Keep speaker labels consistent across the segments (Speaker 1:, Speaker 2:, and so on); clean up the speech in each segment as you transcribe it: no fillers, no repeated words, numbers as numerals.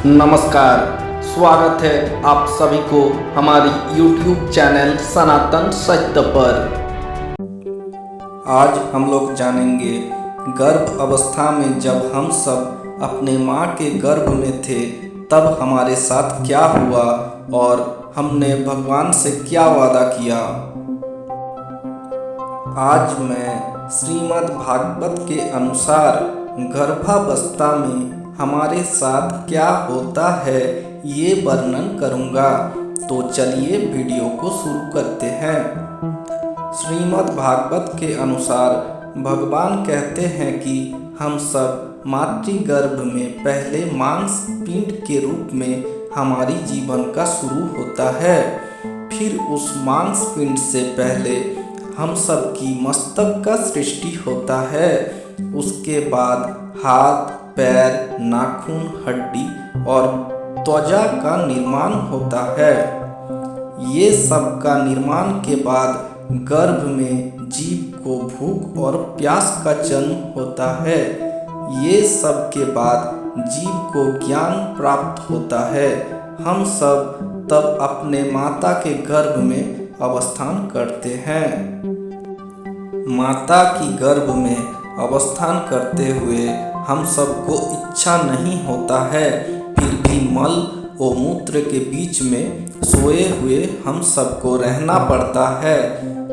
Speaker 1: नमस्कार, स्वागत है आप सभी को हमारी YouTube चैनल सनातन सत्य पर। आज हम लोग जानेंगे गर्भ अवस्था में जब हम सब अपने माँ के गर्भ में थे तब हमारे साथ क्या हुआ और हमने भगवान से क्या वादा किया। आज मैं श्रीमद् भागवत के अनुसार गर्भावस्था में हमारे साथ क्या होता है ये वर्णन करूंगा। तो चलिए वीडियो को शुरू करते हैं। श्रीमद् भागवत के अनुसार भगवान कहते हैं कि हम सब मातृगर्भ में पहले मांस पिंड के रूप में हमारी जीवन का शुरू होता है। फिर उस मांस पिंड से पहले हम सब की मस्तक का सृष्टि होता है। उसके बाद हाथ, पैर, नाखून, हड्डी और त्वचा का निर्माण होता है। ये सब का निर्माण के बाद गर्भ में जीव को भूख और प्यास का जन्म होता है। ये सब के बाद जीव को ज्ञान प्राप्त होता है। हम सब तब अपने माता के गर्भ में अवस्थान करते हैं। माता की गर्भ में अवस्थान करते हुए हम सबको इच्छा नहीं होता है, फिर भी मल और मूत्र के बीच में सोए हुए हम सबको रहना पड़ता है।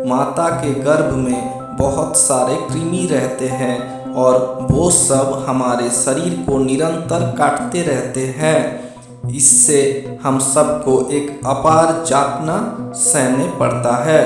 Speaker 1: माता के गर्भ में बहुत सारे कृमि रहते हैं और वो सब हमारे शरीर को निरंतर काटते रहते हैं। इससे हम सबको एक अपार यातना सहने पड़ता है।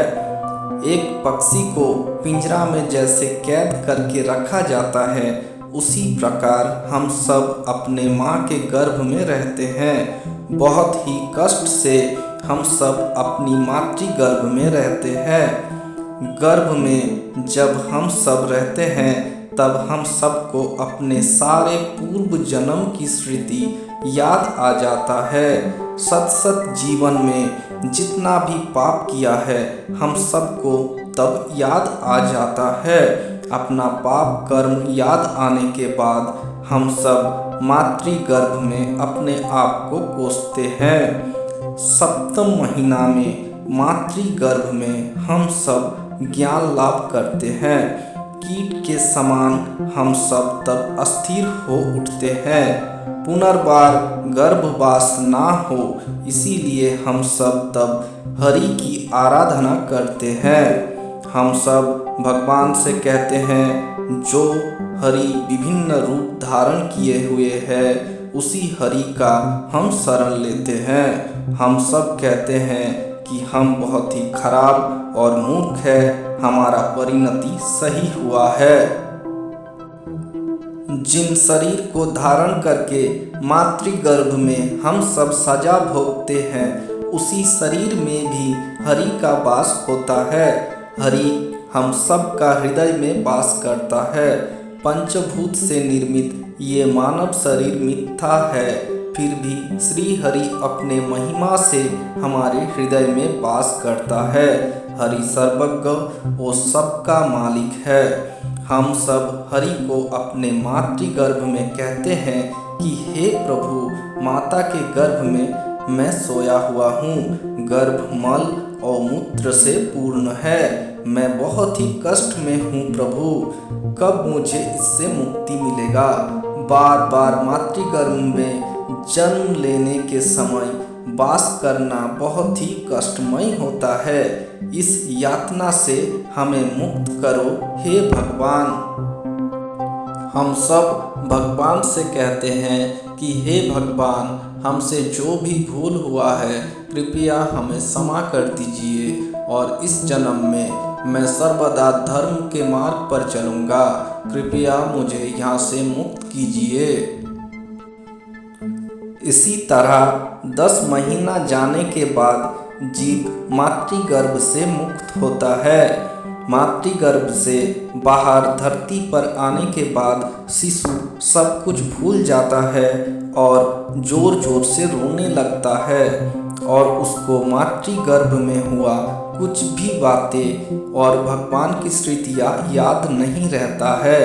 Speaker 1: एक पक्षी को पिंजरा में जैसे कैद करके रखा जाता है, उसी प्रकार हम सब अपने माँ के गर्भ में रहते हैं। बहुत ही कष्ट से हम सब अपनी मातृगर्भ में रहते हैं। गर्भ में जब हम सब रहते हैं तब हम सबको अपने सारे पूर्व जन्म की स्मृति याद आ जाता है। सत जीवन में जितना भी पाप किया है हम सबको तब याद आ जाता है। अपना पाप कर्म याद आने के बाद हम सब मातृगर्भ में अपने आप को कोसते हैं। सप्तम महीना में मातृगर्भ में हम सब ज्ञान लाभ करते हैं। कीट के समान हम सब तब अस्थिर हो उठते हैं। पुनर्बार गर्भवास ना हो, इसीलिए हम सब तब हरि की आराधना करते हैं। हम सब भगवान से कहते हैं, जो हरि विभिन्न रूप धारण किए हुए है उसी हरि का हम शरण लेते हैं। हम सब कहते हैं कि हम बहुत ही खराब और मूर्ख है, हमारा परिणति सही हुआ है। जिन शरीर को धारण करके मातृगर्भ में हम सब सजा भोगते हैं, उसी शरीर में भी हरि का वास होता है। हरि हम सब का हृदय में वास करता है। पंचभूत से निर्मित ये मानव शरीर मिथ्या है, फिर भी श्री हरि अपने महिमा से हमारे हृदय में वास करता है। हरि सर्वज्ञ वो सबका मालिक है। हम सब हरि को अपने मातृगर्भ में कहते हैं कि हे प्रभु, माता के गर्भ में मैं सोया हुआ हूँ। गर्भ मल और मूत्र से पूर्ण है। मैं बहुत ही कष्ट में हूँ प्रभु, कब मुझे इससे मुक्ति मिलेगा। बार बार मातृगर्भ में जन्म लेने के समय वास करना बहुत ही कष्टमय होता है। इस यातना से हमें मुक्त करो हे भगवान। हम सब भगवान से कहते हैं कि हे भगवान, हमसे जो भी भूल हुआ है कृपया हमें क्षमा कर दीजिए और इस जन्म में मैं सर्वदा धर्म के मार्ग पर चलूँगा। कृपया मुझे यहाँ से मुक्त कीजिए। इसी तरह 10 महीना जाने के बाद जीव मातृगर्भ से मुक्त होता है। मातृगर्भ से बाहर धरती पर आने के बाद शिशु सब कुछ भूल जाता है और जोर जोर से रोने लगता है और उसको मातृगर्भ में हुआ कुछ भी बातें और भगवान की स्मृतियाँ याद नहीं रहता है।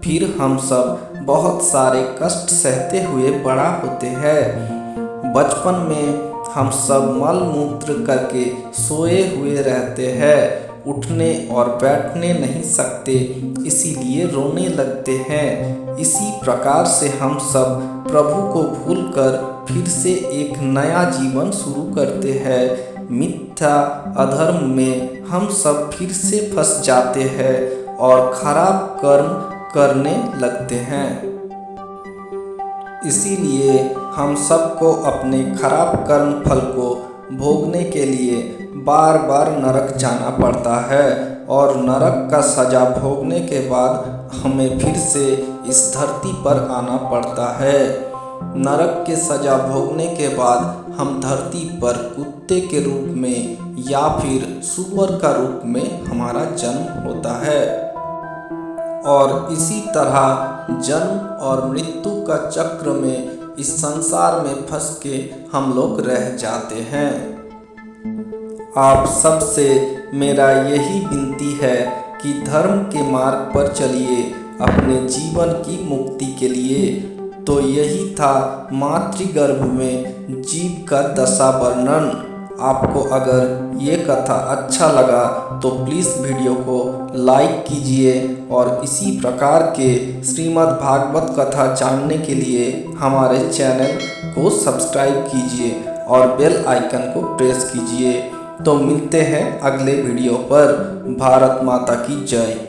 Speaker 1: फिर हम सब बहुत सारे कष्ट सहते हुए बड़ा होते हैं। बचपन में हम सब मल मूत्र करके सोए हुए रहते हैं, उठने और बैठने नहीं सकते, इसीलिए रोने लगते हैं। इसी प्रकार से हम सब प्रभु को भूलकर फिर से एक नया जीवन शुरू करते हैं। मिथ्या अधर्म में हम सब फिर से फंस जाते हैं और खराब कर्म करने लगते हैं। इसीलिए हम सबको अपने खराब कर्म फल को भोगने के लिए बार बार नरक जाना पड़ता है और नरक का सजा भोगने के बाद हमें फिर से इस धरती पर आना पड़ता है। नरक के सजा भोगने के बाद हम धरती पर कुत्ते के रूप में या फिर सूअर का रूप में हमारा जन्म होता है और इसी तरह जन्म और मृत्यु का चक्र में इस संसार में फंस के हम लोग रह जाते हैं। आप सबसे मेरा यही विनती है कि धर्म के मार्ग पर चलिए अपने जीवन की मुक्ति के लिए। तो यही था मातृगर्भ में जीव का दशा वर्णन। आपको अगर ये कथा अच्छा लगा तो प्लीज़ वीडियो को लाइक कीजिए और इसी प्रकार के श्रीमद् भागवत कथा जानने के लिए हमारे चैनल को सब्सक्राइब कीजिए और बेल आइकन को प्रेस कीजिए। तो मिलते हैं अगले वीडियो पर। भारत माता की जय।